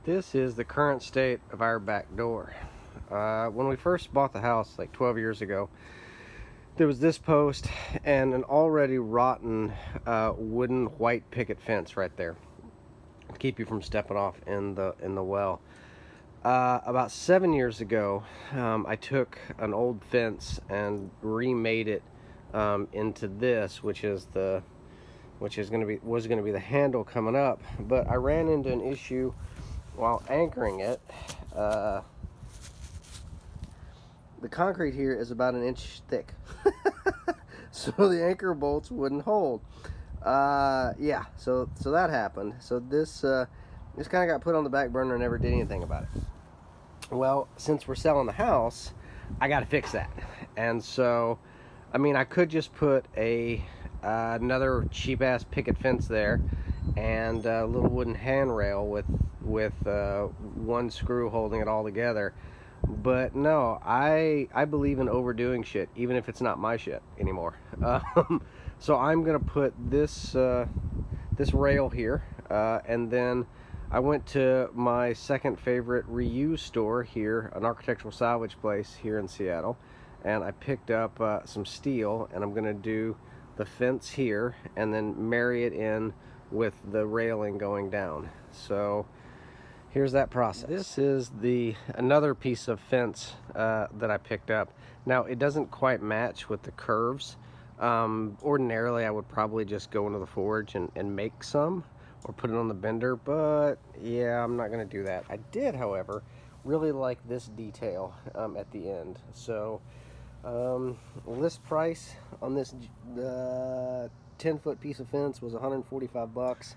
This is the current state of our back door. When we first bought the house like 12 years ago, there was this post and an already rotten wooden white picket fence right there to keep you from stepping off in the well. About 7 years ago, I took an old fence and remade it into this, which was going to be the handle coming up. But I ran into an issue while anchoring it. The concrete here is about an inch thick, so the anchor bolts wouldn't hold. Yeah, so that happened. So this kind of got put on the back burner and never did anything about it. Well, since we're selling the house, I got to fix that. And so, I mean, I could just put another cheap ass picket fence there and a little wooden handrail with one screw holding it all together. But no, I believe in overdoing shit, even if it's not my shit anymore. So I'm gonna put this rail here, and then I went to my second favorite reuse store here, an architectural salvage place here in Seattle, and I picked up some steel, and I'm gonna do the fence here and then marry it in with the railing going down. So here's that process. This is another piece of fence that I picked up. Now it doesn't quite match with the curves. Ordinarily I would probably just go into the forge and make some or put it on the bender, but yeah, I'm not gonna do that. I did, however, really like this detail at the end. So list price on this 10-foot piece of fence was 145 bucks.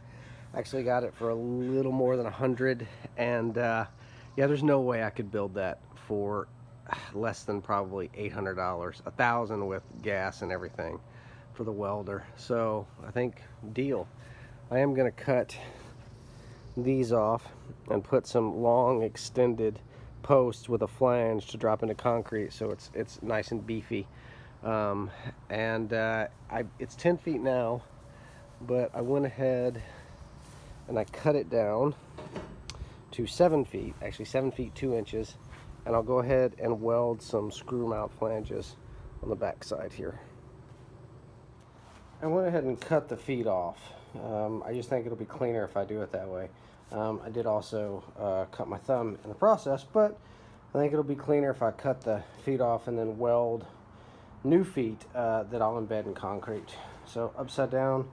Actually got it for a little more than 100, and yeah, there's no way I could build that for less than probably $800, $1,000 with gas and everything for the welder. So I think deal. I am gonna cut these off and put some long extended posts with a flange to drop into concrete, so it's nice and beefy. It's 10 feet now, but I went ahead and I cut it down to 7 feet, actually 7 feet 2 inches, and I'll go ahead and weld some screw mount flanges on the back side here. I went ahead and cut the feet off. I just think it'll be cleaner if I do it that way. I did also cut my thumb in the process, but I think it'll be cleaner if I cut the feet off and then weld new feet that I'll embed in concrete. So upside down,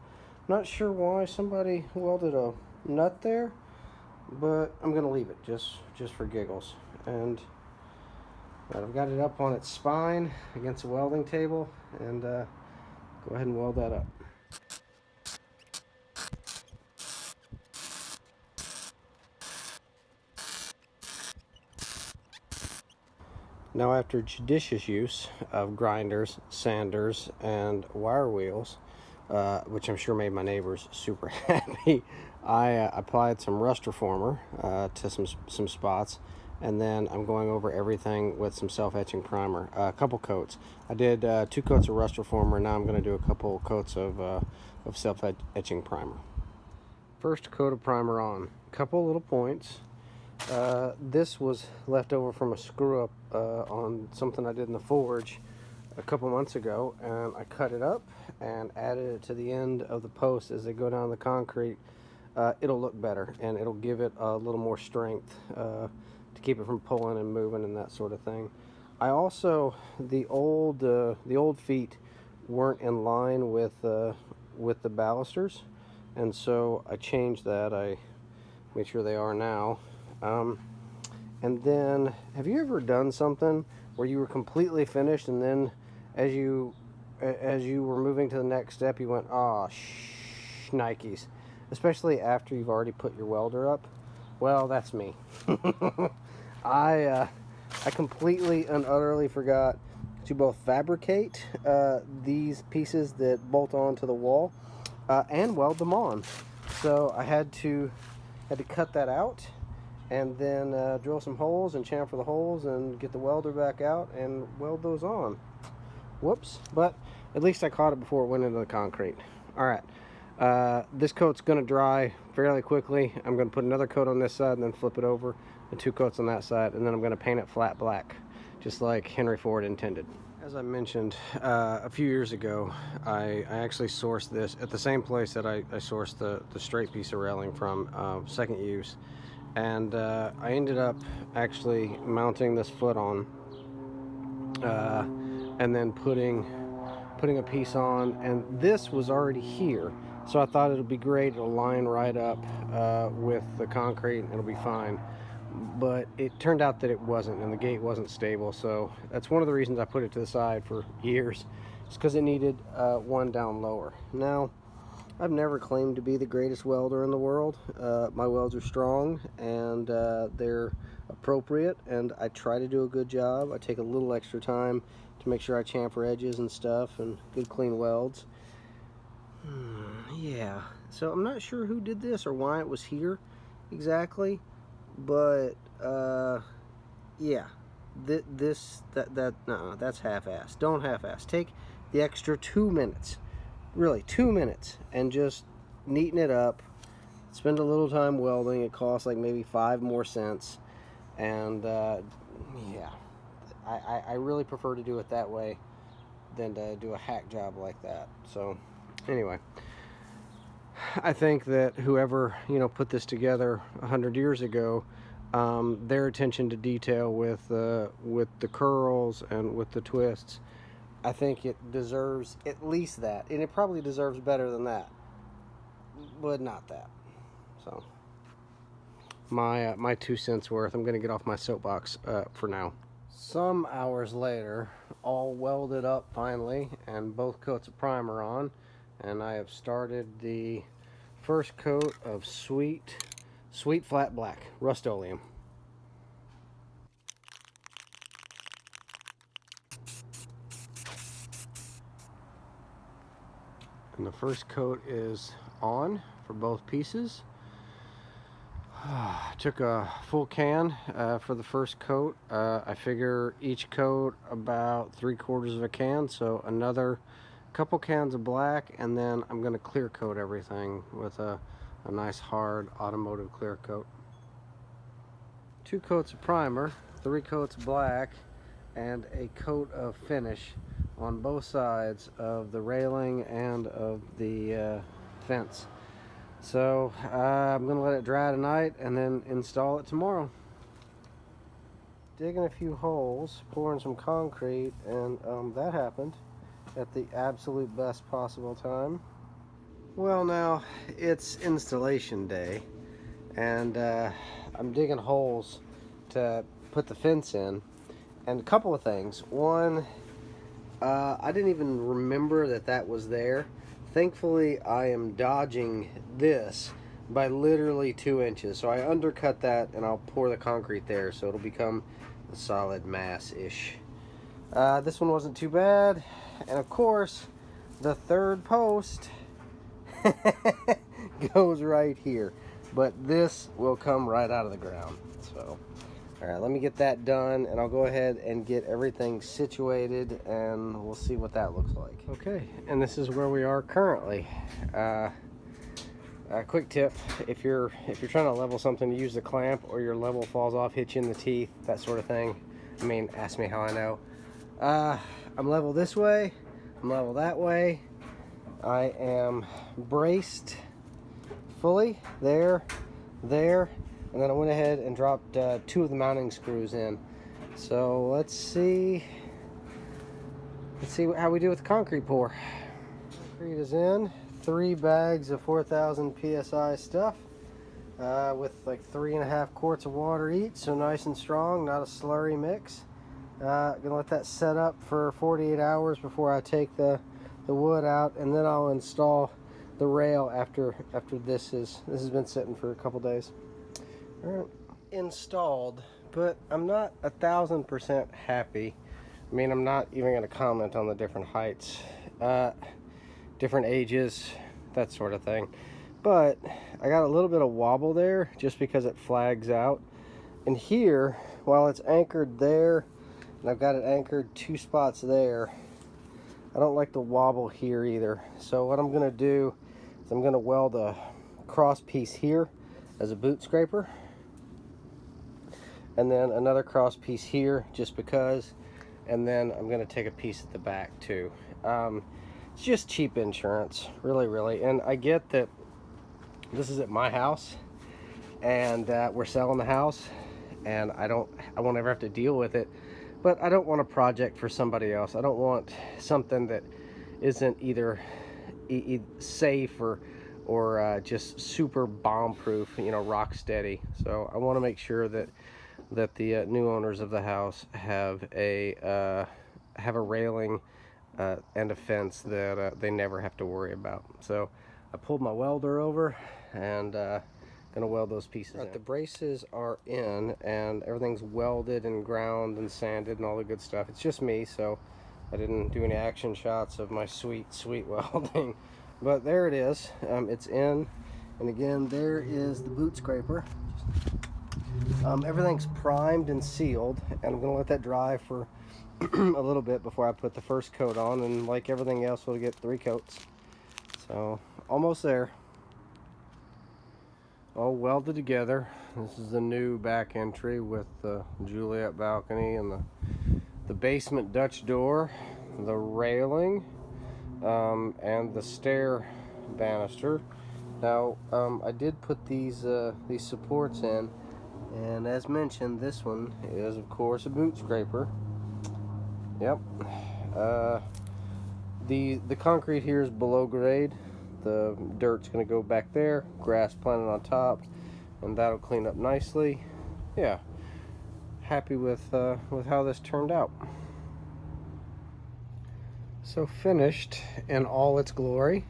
not sure why somebody welded a nut there, but I'm gonna leave it just for giggles. And I've got it up on its spine against a welding table, and go ahead and weld that up. Now, after judicious use of grinders, sanders, and wire wheels, which I'm sure made my neighbors super happy, I applied some rust reformer to some spots, and then I'm going over everything with some self-etching primer, a couple coats. I did 2 coats of rust reformer, now I'm going to do a couple coats of self-etching primer. First coat of primer on, a couple little points. This was left over from a screw up on something I did in the forge a couple months ago, and I cut it up and added it to the end of the post as they go down the concrete. It'll look better, and it'll give it a little more strength to keep it from pulling and moving and that sort of thing. I also, the old feet weren't in line with the balusters, and so I changed that. I made sure they are now. And then, have you ever done something where you were completely finished, and then as you were moving to the next step, you went, "Oh, shnikes," especially after you've already put your welder up? Well, that's me. I completely and utterly forgot to both fabricate these pieces that bolt onto the wall and weld them on. So I had to cut that out, and then drill some holes and chamfer the holes and get the welder back out and weld those on. Whoops, but at least I caught it before it went into the concrete. All right, This coat's going to dry fairly quickly. I'm going to put another coat on this side and then flip it over, and 2 coats on that side, and then I'm going to paint it flat black, just like Henry Ford intended. As I mentioned a few years ago, I actually sourced this at the same place that I sourced the straight piece of railing from, second use, and I ended up actually mounting this foot on, and then putting a piece on, and this was already here, so I thought it would be great. It'll line right up with the concrete and it'll be fine, but it turned out that it wasn't, and the gate wasn't stable. So that's one of the reasons I put it to the side for years. It's because it needed one down lower. Now, I've never claimed to be the greatest welder in the world. My welds are strong, and they're appropriate, and I try to do a good job. I take a little extra time to make sure I chamfer edges and stuff, and good clean welds. Yeah, so I'm not sure who did this or why it was here exactly, but yeah, no, that's half-assed. Don't half-ass. Take the extra 2 minutes, really 2 minutes, and just neaten it up. Spend a little time welding. It costs like maybe 5 more cents, and yeah, I really prefer to do it that way than to do a hack job like that. So anyway, I think that whoever, you know, put this together 100 years ago, their attention to detail with the curls and with the twists, I think it deserves at least that, and it probably deserves better than that, but not that. So my 2 cents worth. I'm gonna get off my soapbox for now. Some hours later, all welded up finally, and both coats of primer on, and I have started the first coat of sweet flat black Rust-Oleum. And the first coat is on for both pieces. Took a full can for the first coat. I figure each coat about 3/4 of a can, so another couple cans of black, and then I'm going to clear coat everything with a nice hard automotive clear coat. 2 coats of primer, 3 coats of black, and a coat of finish on both sides of the railing and of the fence. So I'm going to let it dry tonight and then install it tomorrow. Digging a few holes, pouring some concrete, and that happened at the absolute best possible time. Well, now it's installation day, and I'm digging holes to put the fence in, and a couple of things. One, I didn't even remember that was there. Thankfully, I am dodging this by literally 2 inches, so I undercut that, and I'll pour the concrete there, so it'll become a solid mass-ish. This one wasn't too bad, and of course, the third post goes right here, but this will come right out of the ground. So alright, let me get that done, and I'll go ahead and get everything situated, and we'll see what that looks like. Okay, and this is where we are currently. A quick tip: if you're trying to level something, use the clamp, or your level falls off, hit you in the teeth, that sort of thing. I mean, ask me how I know. I'm level this way, I'm level that way. I am braced fully there, and then I went ahead and dropped 2 of the mounting screws in. So let's see how we do with the concrete pour. Concrete is in. 3 bags of 4,000 psi stuff with like 3.5 quarts of water each, so nice and strong, not a slurry mix. Gonna let that set up for 48 hours before I take the wood out, and then I'll install the rail after this has been sitting for a couple days. All right, installed, but I'm not 1,000% happy. I mean, I'm not even going to comment on the different heights, different ages, that sort of thing. But I got a little bit of wobble there just because it flags out. And here, while it's anchored there, and I've got it anchored 2 spots there, I don't like the wobble here either. So what I'm going to do So I'm going to weld a cross piece here as a boot scraper, and then another cross piece here just because, and then I'm going to take a piece at the back too. It's just cheap insurance, really. And I get that this is at my house, and we're selling the house, and I won't ever have to deal with it, but I don't want a project for somebody else. I don't want something that isn't either safe or just super bomb proof, you know, rock steady. So I want to make sure that the new owners of the house have a railing and a fence that they never have to worry about. So I pulled my welder over and gonna weld those pieces in. The braces are in and everything's welded and ground and sanded and all the good stuff. It's just me, so I didn't do any action shots of my sweet welding, but there it is. It's in, and again, there is the boot scraper. Everything's primed and sealed, and I'm gonna let that dry for a little bit before I put the first coat on, and like everything else, we'll get 3 coats. So almost there. All welded together. This is the new back entry with the Juliet balcony and the basement Dutch door, the railing, and the stair banister. Now I did put these supports in, and as mentioned, this one is of course a boot scraper. Yep. The concrete here is below grade. The dirt's going to go back there, grass planted on top, and that'll clean up nicely. Yeah, happy with how this turned out. So finished in all its glory.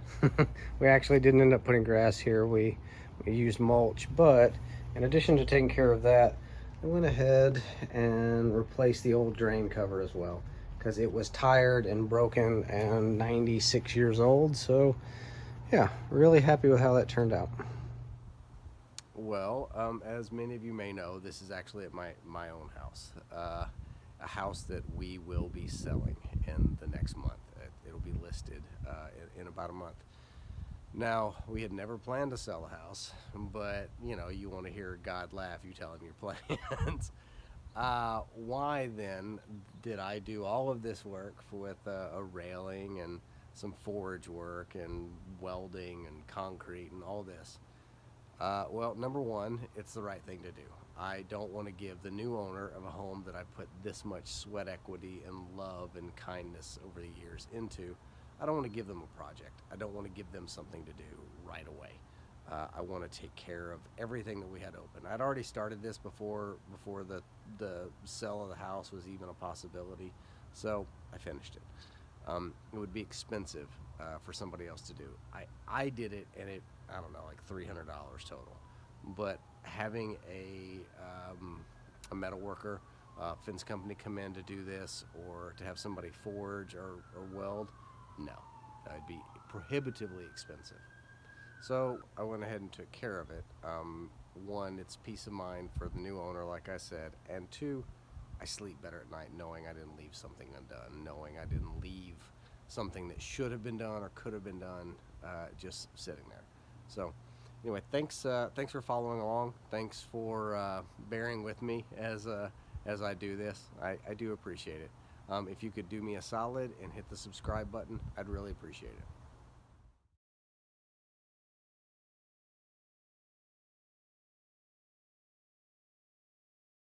We actually didn't end up putting grass here. We used mulch, but in addition to taking care of that, I went ahead and replaced the old drain cover as well, because it was tired and broken and 96 years old. So yeah, really happy with how that turned out. Well, as many of you may know, this is actually at my own house, a house that we will be selling in the next month. It'll be listed in about a month. Now, we had never planned to sell a house, but you know, you want to hear God laugh, you tell him your plans. Why then did I do all of this work with a railing and some forge work and welding and concrete and all this? Well, number one, it's the right thing to do. I don't want to give the new owner of a home that I put this much sweat equity and love and kindness over the years into, I don't want to give them a project. I don't want to give them something to do right away. I want to take care of everything that we had open. I'd already started this before the sale of the house was even a possibility, so I finished it. It would be expensive for somebody else to do. I did it, and I don't know, like $300 total. But having a metal worker, fence company come in to do this, or to have somebody forge or weld, no, it'd be prohibitively expensive. So I went ahead and took care of it. One, it's peace of mind for the new owner, like I said, and two, I sleep better at night knowing I didn't leave something undone, knowing I didn't leave something that should have been done or could have been done just sitting there. So anyway, thanks for following along. Thanks for bearing with me as I do this. I do appreciate it. If you could do me a solid and hit the subscribe button, I'd really appreciate it.